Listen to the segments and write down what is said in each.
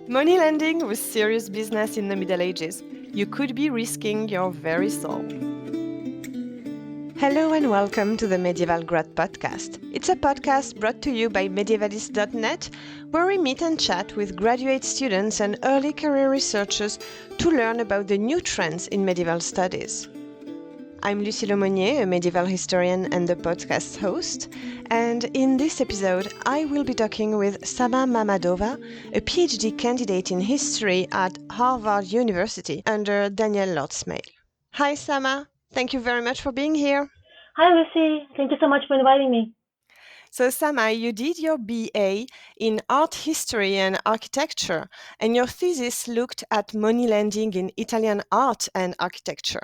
Moneylending was serious business in the Middle Ages. You could be risking your very soul. Hello and welcome to the Medieval Grad Podcast. It's a podcast brought to you by medievalist.net, where we meet and chat with graduate students and early career researchers to learn about the new trends in medieval studies. I'm Lucie Laumonier, a medieval historian and the podcast host, and in this episode I will be talking with Sama Mammadova, a PhD candidate in history at Harvard University under Daniel Lordsmail. Hi Sama, thank you very much for being here. Hi, Lucy. Thank you so much for inviting me. So Sama, you did your BA in art history and architecture, and your thesis looked at moneylending in Italian art and architecture.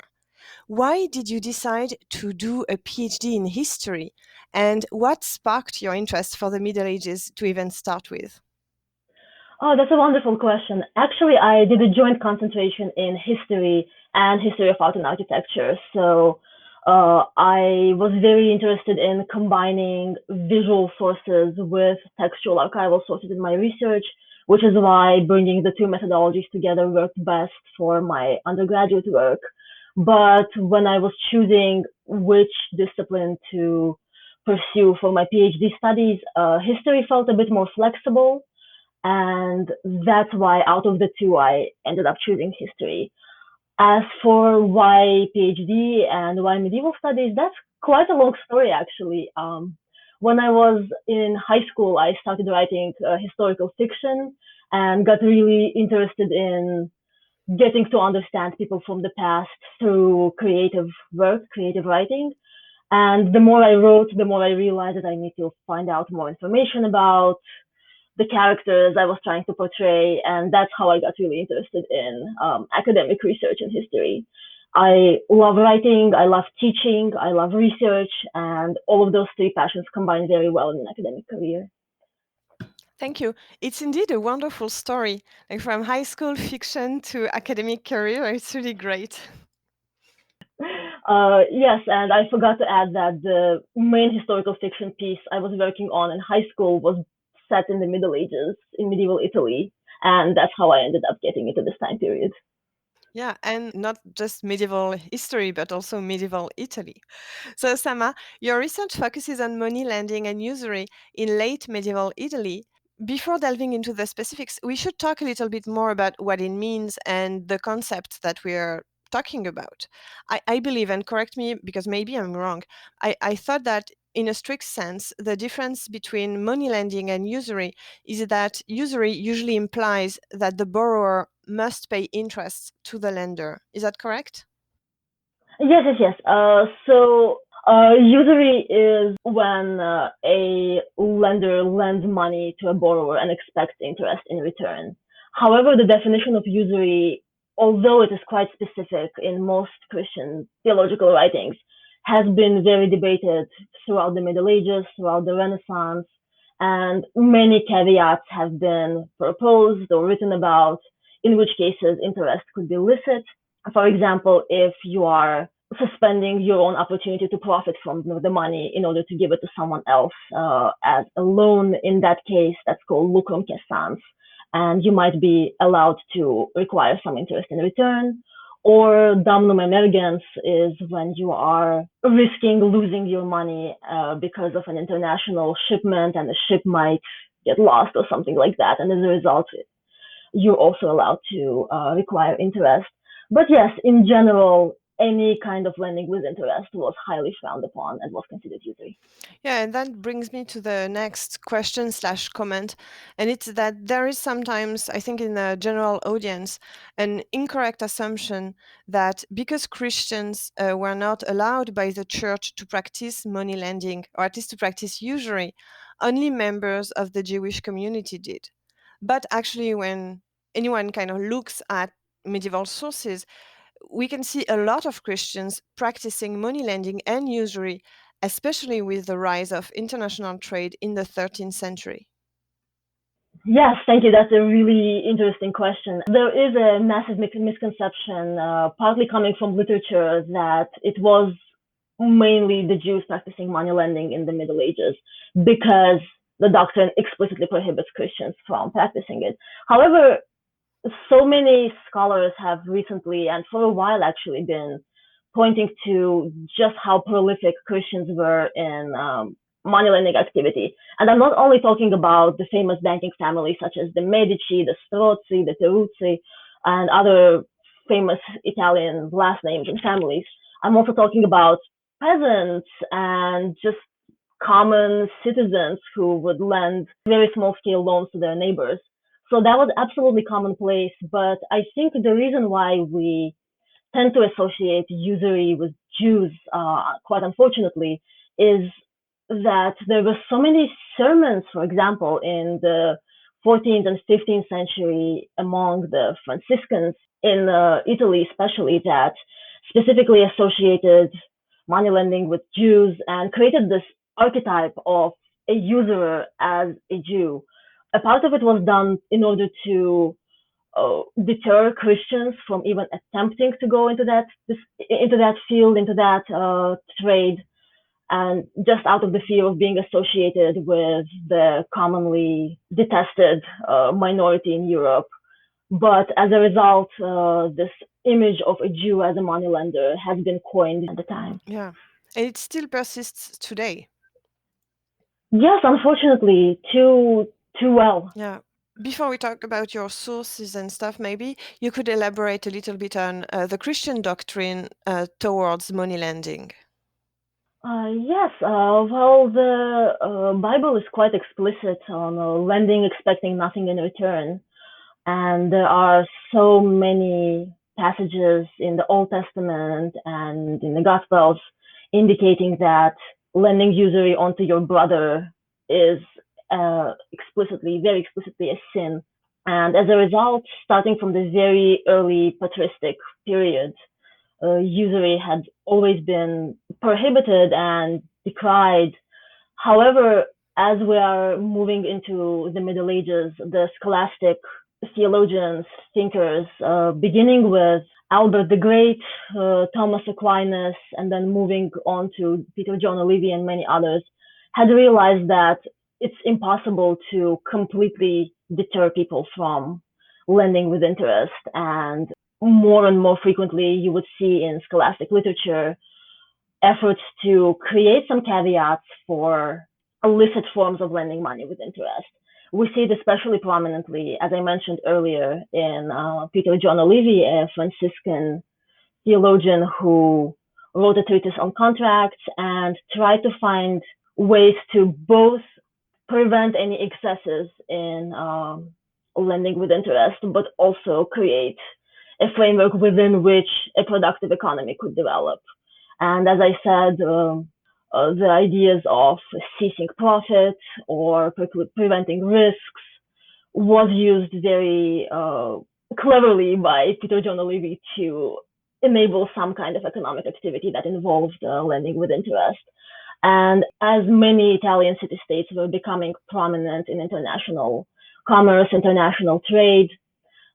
Why did you decide to do a PhD in history, and what sparked your interest for the Middle Ages to even start with? Oh, that's a wonderful question. Actually, I did a joint concentration in history and history of art and architecture. So I was very interested in combining visual sources with textual archival sources in my research, which is why bringing the two methodologies together worked best for my undergraduate work. But when I was choosing which discipline to pursue for my PhD studies, history felt a bit more flexible. And that's why out of the two, I ended up choosing history. As for why PhD and why medieval studies, that's quite a long story, actually. When I was in high school, I started writing historical fiction and got really interested in getting to understand people from the past through creative work, creative writing. And the more I wrote, the more I realized that I need to find out more information about the characters I was trying to portray, and that's how I got really interested in academic research and history. I love writing, I love teaching, I love research, and all of those three passions combine very well in an academic career. Thank you. It's indeed a wonderful story. Like from high school fiction to academic career, it's really great. Yes, and I forgot to add that the main historical fiction piece I was working on in high school was set in the Middle Ages, in medieval Italy, and that's how I ended up getting into this time period. Yeah, and not just medieval history, but also medieval Italy. So, Sama, your research focuses on money lending and usury in late medieval Italy. Before delving into the specifics, we should talk a little bit more about what it means and the concepts that we are talking about. I believe, and correct me because maybe I'm wrong, I thought that in a strict sense, the difference between money lending and usury is that usury usually implies that the borrower must pay interest to the lender. Is that correct? Yes. Usury is when a lender lends money to a borrower and expects interest in return. However, the definition of usury, although it is quite specific in most Christian theological writings, has been very debated throughout the Middle Ages, throughout the Renaissance, and many caveats have been proposed or written about in which cases interest could be licit. For example, if you are suspending your own opportunity to profit from the money in order to give it to someone else as a loan, in that case, that's called lucrum cessans, and you might be allowed to require some interest in return. Or damnum emergens is when you are risking losing your money because of an international shipment and the ship might get lost or something like that. And as a result, you're also allowed to require interest. But yes, in general, any kind of lending with interest was highly frowned upon and was considered usury. Yeah, and that brings me to the next question slash comment. And it's that there is sometimes, I think, in the general audience, an incorrect assumption that because Christians were not allowed by the church to practice money lending, or at least to practice usury, only members of the Jewish community did. But actually, when anyone kind of looks at medieval sources, we can see a lot of Christians practicing money lending and usury, especially with the rise of international trade in the 13th century. Yes, thank you. That's a really interesting question. There is a massive misconception, partly coming from literature, that it was mainly the Jews practicing money lending in the Middle Ages because the doctrine explicitly prohibits Christians from practicing it. However, so many scholars have recently, and for a while actually, been pointing to just how prolific Christians were in money lending activity. And I'm not only talking about the famous banking families such as the Medici, the Strozzi, the Teruzzi, and other famous Italian last names and families. I'm also talking about peasants and just common citizens who would lend very small scale loans to their neighbors. So that was absolutely commonplace. But I think the reason why we tend to associate usury with Jews, quite unfortunately, is that there were so many sermons, for example, in the 14th and 15th century among the Franciscans in Italy, especially, that specifically associated money lending with Jews and created this archetype of a usurer as a Jew. A part of it was done in order to deter Christians from even attempting to go into that field, into that trade, and just out of the fear of being associated with the commonly detested minority in Europe. But as a result, this image of a Jew as a moneylender has been coined at the time. Yeah. And it still persists today. Yes, unfortunately, too well. Yeah. Before we talk about your sources and stuff, maybe you could elaborate a little bit on the Christian doctrine towards money lending. Yes, well, the Bible is quite explicit on lending, expecting nothing in return. And there are so many passages in the Old Testament and in the Gospels indicating that lending usury onto your brother is very explicitly a sin. And as a result, starting from the very early patristic period, usury had always been prohibited and decried. However, as we are moving into the Middle Ages, the scholastic theologians, thinkers, beginning with Albert the Great, Thomas Aquinas, and then moving on to Peter John Olivi and many others, had realized that it's impossible to completely deter people from lending with interest. And more frequently, you would see in scholastic literature efforts to create some caveats for illicit forms of lending money with interest. We see it especially prominently, as I mentioned earlier, in Peter John Olivi, a Franciscan theologian who wrote a treatise on contracts and tried to find ways to both prevent any excesses in lending with interest, but also create a framework within which a productive economy could develop. And as I said, the ideas of ceasing profit or preventing risks was used very cleverly by Peter John Olivi to enable some kind of economic activity that involved lending with interest. And as many Italian city-states were becoming prominent in international commerce, international trade,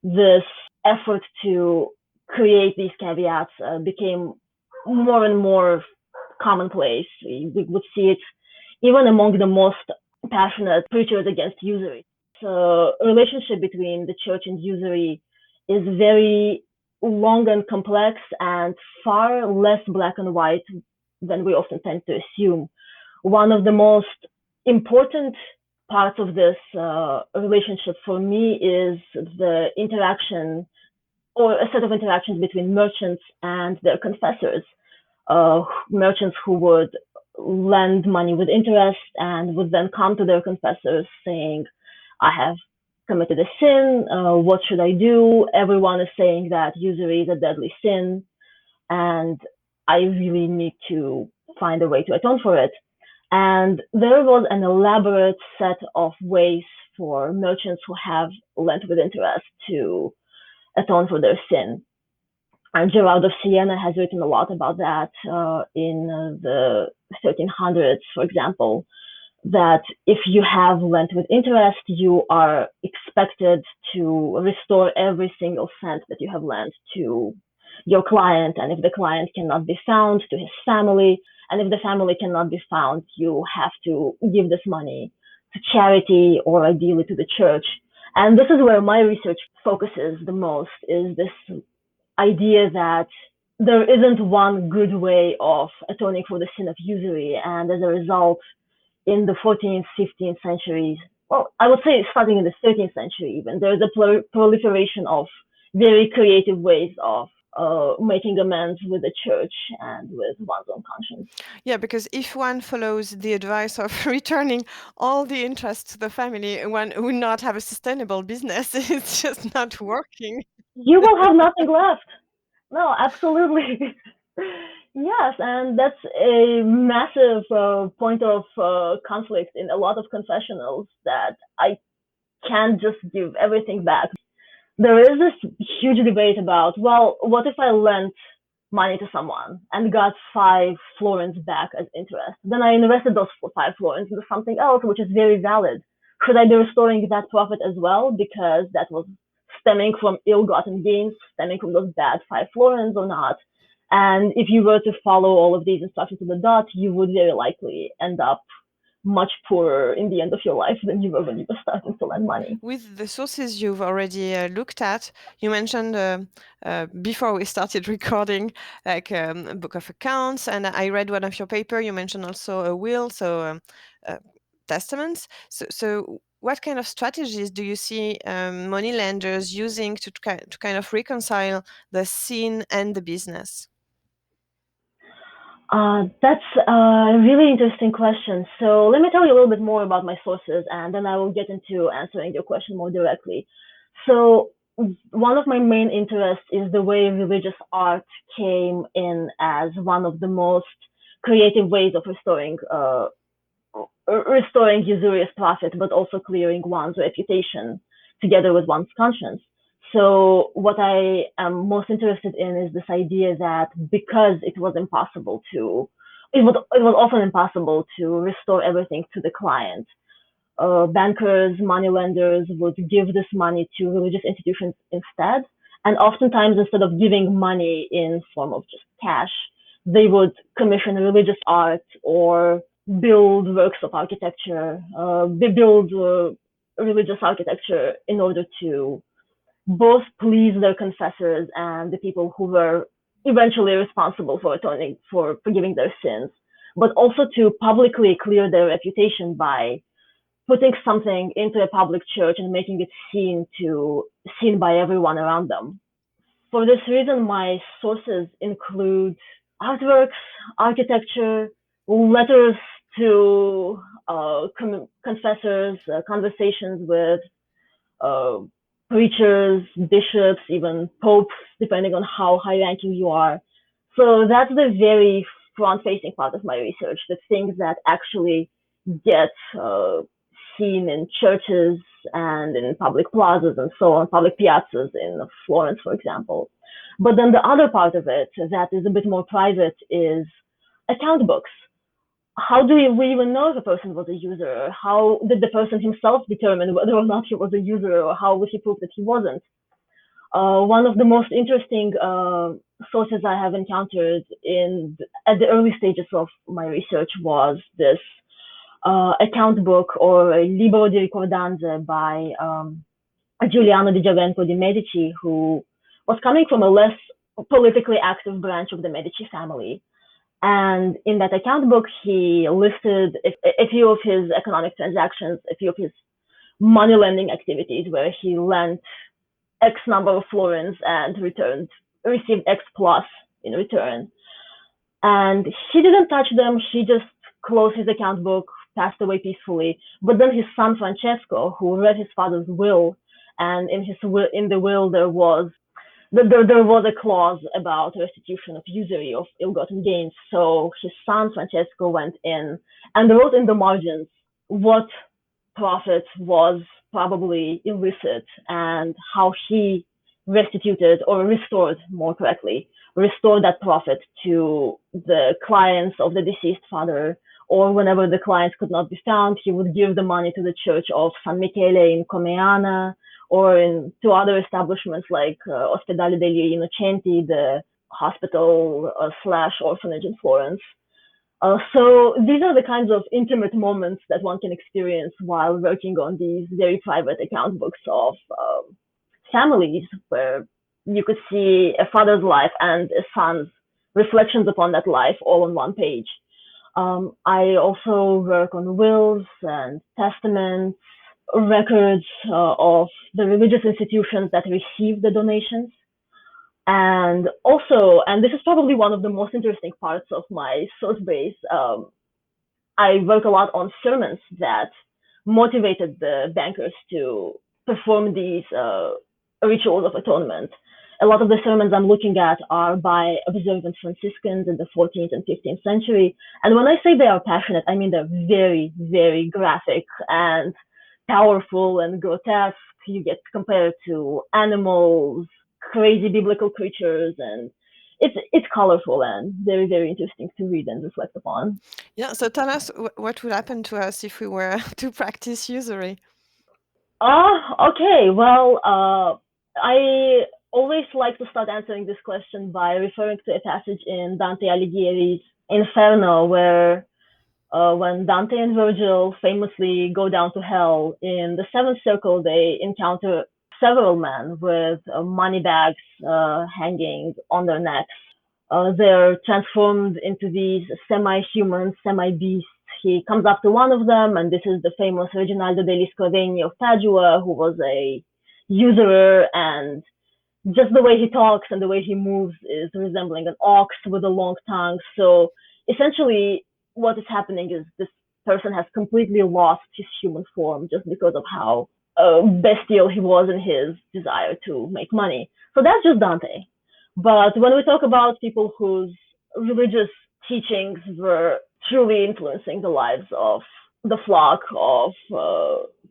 this effort to create these caveats became more and more commonplace. We would see it even among the most passionate preachers against usury. So, a relationship between the church and usury is very long and complex and far less black and white than we often tend to assume. One of the most important parts of this relationship for me is the interaction or a set of interactions between merchants and their confessors. Merchants who would lend money with interest and would then come to their confessors saying, I have committed a sin, what should I do? Everyone is saying that usury is a deadly sin, and I really need to find a way to atone for it. And there was an elaborate set of ways for merchants who have lent with interest to atone for their sin. And Gerard of Siena has written a lot about that in the 1300s, for example, that if you have lent with interest, you are expected to restore every single cent that you have lent to your client. And if the client cannot be found, to his family. And if the family cannot be found, you have to give this money to charity or ideally to the church. And this is where my research focuses the most, is this idea that there isn't one good way of atoning for the sin of usury. And as a result, in the 14th, 15th centuries, well, I would say starting in the 13th century even, there is a proliferation of very creative ways of making amends with the church and with one's own conscience. Yeah, because if one follows the advice of returning all the interest to the family, one will not have a sustainable business. It's just not working. You will have nothing left. No, absolutely. Yes, and that's a massive point of conflict in a lot of confessionals, that I can't just give everything back. There is this huge debate about, well, what if I lent money to someone and got 5 florins back as interest? Then I invested those 5 florins into something else, which is very valid. Should I be restoring that profit as well, because that was stemming from ill-gotten gains, stemming from those bad 5 florins, or not? And if you were to follow all of these instructions to the dot, you would very likely end up much poorer in the end of your life than you were when you were starting to lend money. With the sources you've already looked at, you mentioned before we started recording, like a book of accounts, and I read one of your paper. You mentioned also a will, so testaments. So what kind of strategies do you see moneylenders using to kind of reconcile the sin and the business? That's a really interesting question. So let me tell you a little bit more about my sources, and then I will get into answering your question more directly. So one of my main interests is the way religious art came in as one of the most creative ways of restoring usurious profit, but also clearing one's reputation together with one's conscience. So what I am most interested in is this idea that because it was often impossible to restore everything to the client. Bankers, moneylenders would give this money to religious institutions instead. And oftentimes, instead of giving money in form of just cash, they would commission religious art or build works of architecture. They build religious architecture in order to both please their confessors and the people who were eventually responsible for atoning, for forgiving their sins, but also to publicly clear their reputation by putting something into a public church and making it seen by everyone around them. For this reason, my sources include artworks, architecture, letters to confessors, conversations with uh, preachers, bishops, even popes, depending on how high-ranking you are. So that's the very front-facing part of my research, the things that actually get seen in churches and in public plazas and so on, public piazzas in Florence, for example. But then the other part of it that is a bit more private is account books. How do we even know if a person was a user? How did the person himself determine whether or not he was a user, or how would he prove that he wasn't? One of the most interesting sources I have encountered at the early stages of my research was this account book, or a libro di ricordanze by Giuliano di Giovenco di Medici, who was coming from a less politically active branch of the Medici family. And in that account book, he listed a few of his economic transactions, a few of his money lending activities, where he lent X number of florins and received X plus in return. And he didn't touch them. He just closed his account book, passed away peacefully. But then his son Francesco, who read his father's will, and in the will there was a clause about restitution of usury, of ill-gotten gains. So his son Francesco went in and wrote in the margins what profit was probably illicit and how he restituted, or restored more correctly, restored that profit to the clients of the deceased father. Or whenever the clients could not be found, he would give the money to the church of San Michele in Comeana, or to other establishments like Ospedale degli Innocenti, the hospital slash orphanage in Florence. So these are the kinds of intimate moments that one can experience while working on these very private account books of families, where you could see a father's life and a son's reflections upon that life all on one page. I also work on wills and testaments, records of the religious institutions that receive the donations. And also, and this is probably one of the most interesting parts of my source base, I work a lot on sermons that motivated the bankers to perform these rituals of atonement. A lot of the sermons I'm looking at are by observant Franciscans in the 14th and 15th century. And when I say they are passionate, I mean they're very, very graphic and powerful and grotesque. You get compared to animals, crazy biblical creatures, and it's colorful and very, very interesting to read and reflect upon. Yeah, so tell us what would happen to us if we were to practice usury. Okay. Well, I always like to start answering this question by referring to a passage in Dante Alighieri's Inferno, where when Dante and Virgil famously go down to hell in the seventh circle, they encounter several men with money bags hanging on their necks. They're transformed into these semi-human, semi-beasts. He comes up to one of them, and this is the famous Reginaldo degli Scrovegni of Padua, who was a usurer, and just the way he talks and the way he moves is resembling an ox with a long tongue. So essentially, what is happening is this person has completely lost his human form just because of how bestial he was in his desire to make money. So that's just Dante. But when we talk about people whose religious teachings were truly influencing the lives of the flock of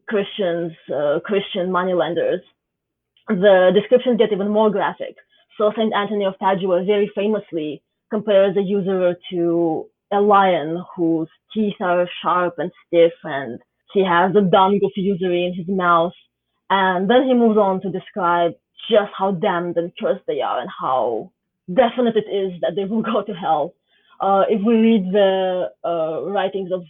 Christians, Christian moneylenders, the descriptions get even more graphic. So Saint Anthony of Padua very famously compares a usurer to a lion whose teeth are sharp and stiff, and he has the dung of usury in his mouth. And then he moves on to describe just how damned and cursed they are and how definite it is that they will go to hell. If we read the writings of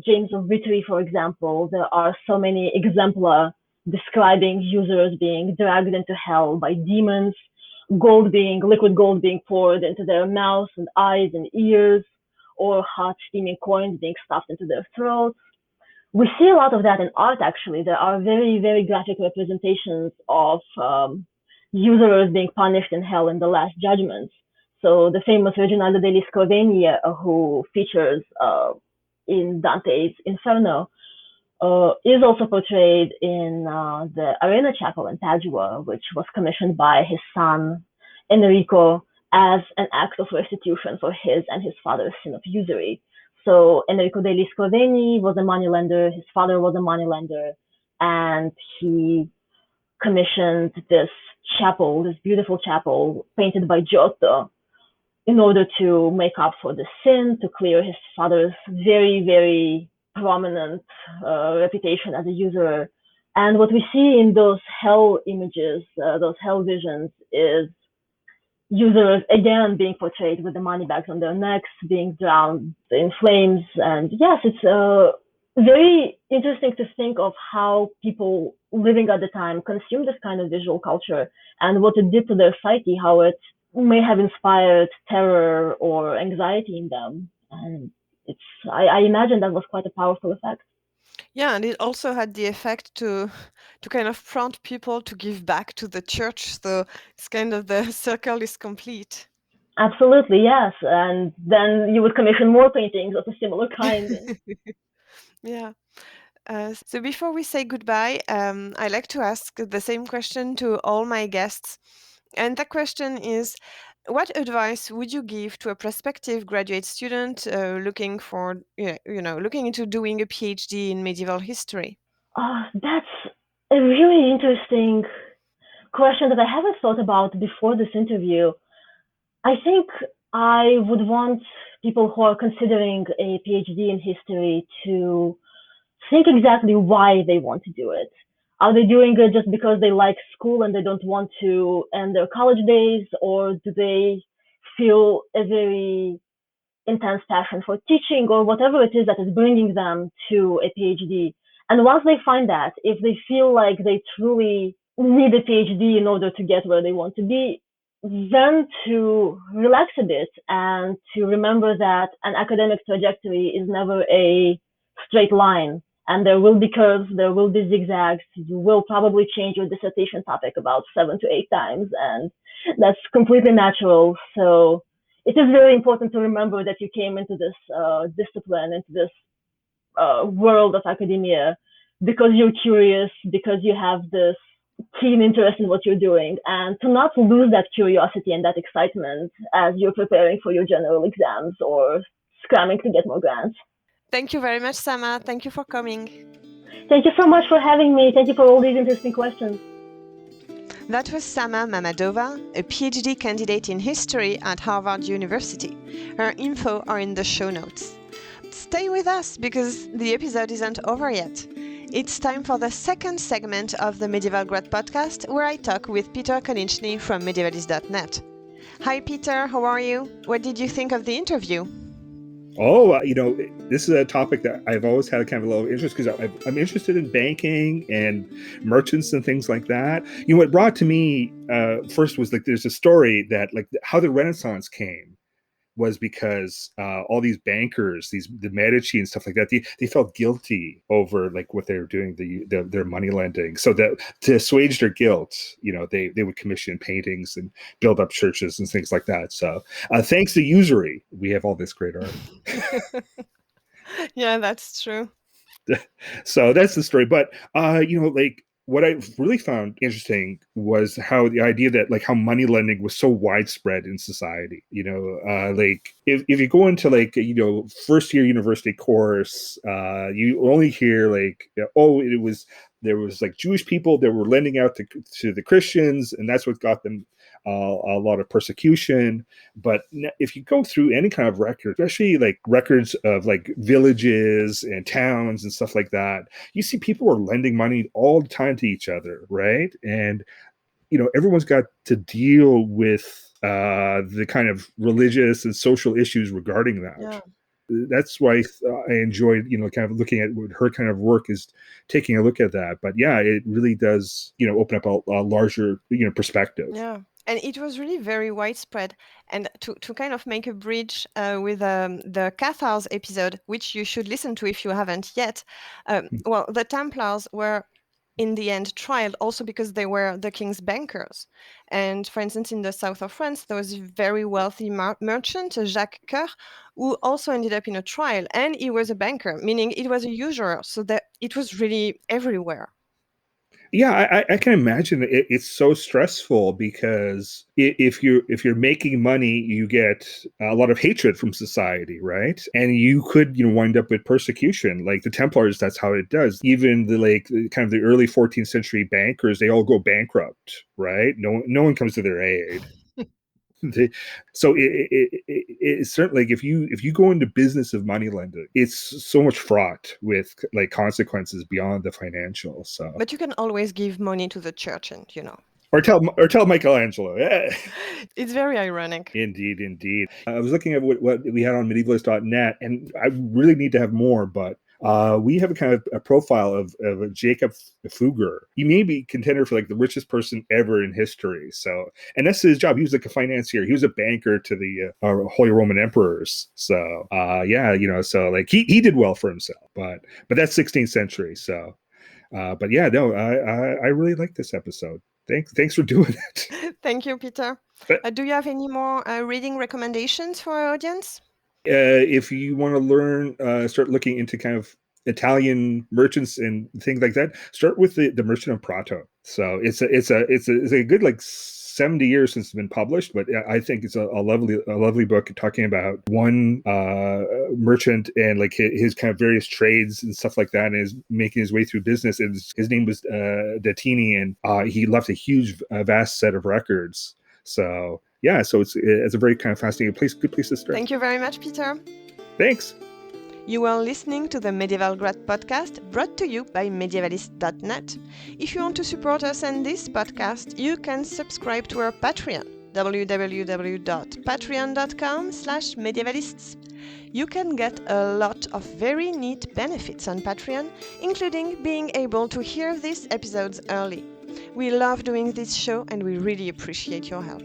James of Vitry, for example, there are so many exempla describing users being dragged into hell by demons, liquid gold being poured into their mouths and eyes and ears, or hot steaming coins being stuffed into their throats. We see a lot of that in art, actually. There are very, very graphic representations of usurers being punished in hell in the Last Judgments. So the famous Reginaldo degli Scrovegni, who features in Dante's Inferno, is also portrayed in the Arena Chapel in Padua, which was commissioned by his son Enrico as an act of restitution for his and his father's sin of usury. So Enrico degli Scrovegni was a moneylender, his father was a moneylender, and he commissioned this chapel, this beautiful chapel painted by Giotto, in order to make up for the sin, to clear his father's very, very prominent reputation as a usurer. And what we see in those hell images, those hell visions, is users again being portrayed with the money bags on their necks, being drowned in flames. And yes, it's very interesting to think of how people living at the time consumed this kind of visual culture and what it did to their psyche, how it may have inspired terror or anxiety in them. And I imagine that was quite a powerful effect. Yeah, and it also had the effect to kind of prompt people to give back to the church. So it's kind of the circle is complete. Absolutely, yes. And then you would commission more paintings of a similar kind. Yeah. So before we say goodbye, I like to ask the same question to all my guests. And the question is, what advice would you give to a prospective graduate student looking for, looking into doing a PhD in medieval history? That's a really interesting question that I haven't thought about before this interview. I think I would want people who are considering a PhD in history to think exactly why they want to do it. Are they doing it just because they like school and they don't want to end their college days, or do they feel a very intense passion for teaching or whatever it is that is bringing them to a PhD. And once they find that, if they feel like they truly need a PhD in order to get where they want to be, then to relax a bit and to remember that an academic trajectory is never a straight line. And there will be curves, there will be zigzags. You will probably change your dissertation topic about 7 to 8 times, and that's completely natural. So it is very important to remember that you came into this discipline, into this world of academia, because you're curious, because you have this keen interest in what you're doing, and to not lose that curiosity and that excitement as you're preparing for your general exams or scrambling to get more grants. Thank you very much, Sama. Thank you for coming. Thank you so much for having me. Thank you for all these interesting questions. That was Sama Mammadova, a PhD candidate in history at Harvard University. Her info are in the show notes. Stay with us because the episode isn't over yet. It's time for the second segment of the Medieval Grad podcast, where I talk with Peter Konieczny from medievalist.net. Hi, Peter. How are you? What did you think of the interview? Oh, this is a topic that I've always had kind of a little interest because I'm interested in banking and merchants and things like that. What brought to me first was like there's a story that like how the Renaissance came was because all these bankers, the Medici and stuff like that, they felt guilty over like what they were doing, their money lending. So that to assuage their guilt, they would commission paintings and build up churches and things like that. So thanks to usury, we have all this great art. Yeah, that's true. So that's the story. But what I really found interesting was how the idea that like how money lending was so widespread in society. Like if you go into first year university course, you only hear like, there was like Jewish people that were lending out to the Christians, and that's what got them a lot of persecution. But if you go through any kind of record, especially like records of like villages and towns and stuff like that, you see people are lending money all the time to each other, right? And everyone's got to deal with the kind of religious and social issues regarding that. Yeah. That's why I enjoyed, kind of looking at what her kind of work is, taking a look at that. But yeah, it really does, open up a larger, perspective. Yeah. And it was really very widespread. And to kind of make a bridge with the Cathars episode, which you should listen to if you haven't yet, well, the Templars were in the end tried also because they were the king's bankers. And for instance, in the south of France, there was a very wealthy merchant, Jacques Coeur, who also ended up in a trial. And he was a banker, meaning it was a usurer. So that it was really everywhere. Yeah, I can imagine it's so stressful because if you're making money, you get a lot of hatred from society, right? And you could wind up with persecution. Like the Templars, that's how it does. Even the kind of the early 14th century bankers, they all go bankrupt, right? No one comes to their aid. So it's certainly like if you go into business of money lending, it's so much fraught with like consequences beyond the financial. So, but you can always give money to the church, and or tell Michelangelo. Yeah. It's very ironic. Indeed. I was looking at what we had on medievalist.net, and I really need to have more, but we have a kind of a profile of Jacob Fugger. He may be contender for like the richest person ever in history. So, and that's his job. He was like a financier. He was a banker to the Holy Roman emperors. So, so like he did well for himself. But that's 16th century. So, but yeah, no, I really like this episode. Thanks for doing it. Thank you, Peter. Do you have any more reading recommendations for our audience? If you want to learn, start looking into kind of Italian merchants and things like that, start with the Merchant of Prato. So it's a good like 70 years since it's been published, but I think it's a lovely book talking about one merchant and like his kind of various trades and stuff like that, and is making his way through business. And his name was Dattini, and he left a huge, vast set of records. So yeah, so it's a very kind of fascinating place, good place to start. Thank you very much, Peter. Thanks. You are listening to the Medieval Grad podcast, brought to you by medievalist.net. If you want to support us and this podcast, you can subscribe to our Patreon, www.patreon.com/medievalists. You can get a lot of very neat benefits on Patreon, including being able to hear these episodes early. We love doing this show and we really appreciate your help.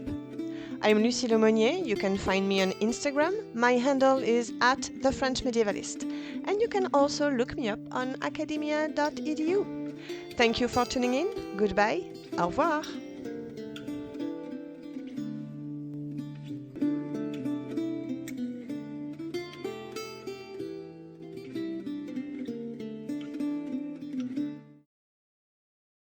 I'm Lucie Laumonier. You can find me on Instagram. My handle is @thefrenchmedievalist. And you can also look me up on academia.edu. Thank you for tuning in. Goodbye. Au revoir.